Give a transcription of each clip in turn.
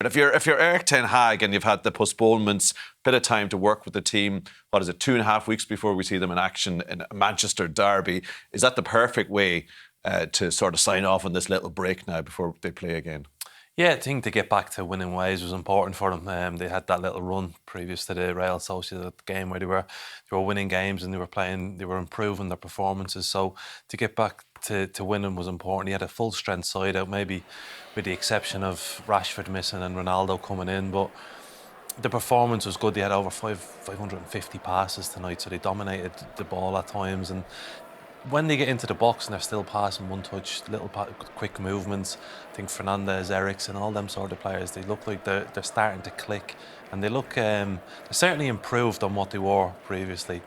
If you're Erik ten Hag and you've had the postponements, bit of time to work with the team, what is it, 2.5 weeks before we see them in action in a Manchester derby, is that the perfect way to sort of sign off on this little break now before they play again? Yeah, I think to get back to winning ways was important for them. They had that little run previous to the Real Sociedad game where they were winning games and they were improving their performances. So to get back to winning was important. He had a full strength side out, maybe with the exception of Rashford missing and Ronaldo coming in, but the performance was good. They had over 550 passes tonight, so they dominated the ball at times. And when they get into the box and they're still passing one touch, little quick movements, I think Fernandes, Erik and all them sort of players, they look like they're starting to click, and they look they're certainly improved on what they were previously.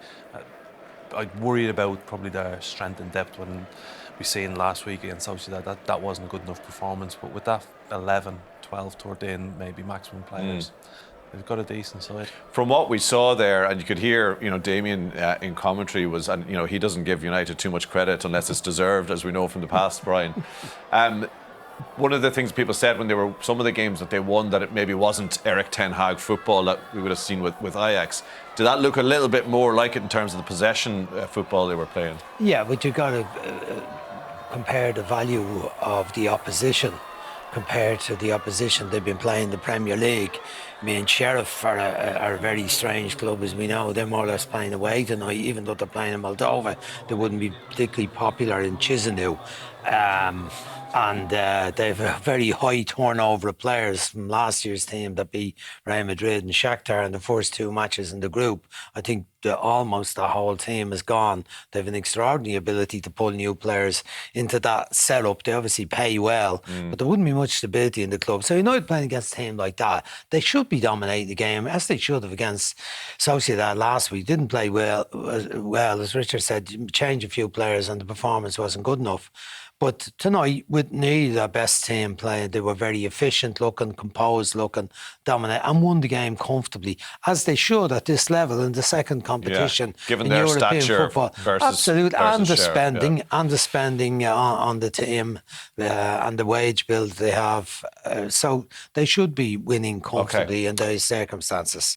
I worried about probably their strength and depth when we seen last week against Sociedad. That wasn't a good enough performance, but with that 11, 12, 13 maybe maximum players, they've got a decent side. From what we saw there, and you could hear, Damien in commentary was, and he doesn't give United too much credit unless it's deserved, as we know from the past, Brian. One of the things people said when they were some of the games that they won, that it maybe wasn't Erik ten Hag football that we would have seen with Ajax. Did that look a little bit more like it in terms of the possession football they were playing? Yeah, but you've got to compare the value of the opposition compared to the opposition they've been playing the Premier League. I mean, Sheriff are a very strange club, as we know. They're more or less playing away tonight, even though they're playing in Moldova. They wouldn't be particularly popular in Chisinau. And they've a very high turnover of players from last year's team that beat Real Madrid and Shakhtar in the first two matches in the group. I think almost the whole team is gone. They have an extraordinary ability to pull new players into that setup. They obviously pay well, but there wouldn't be much stability in the club. So United playing against a team like that, they should be dominating the game, as they should have against Sociedad last week. Didn't play well, as Richard said, change a few players and the performance wasn't good enough. But tonight, with nearly their best team playing, they were very efficient looking, composed looking, dominant, and won the game comfortably, as they should at this level in the second competition. Yeah, given in their European stature football. versus, absolutely, versus and the share, spending, on the team, and the wage bill they have. So they should be winning comfortably in those circumstances.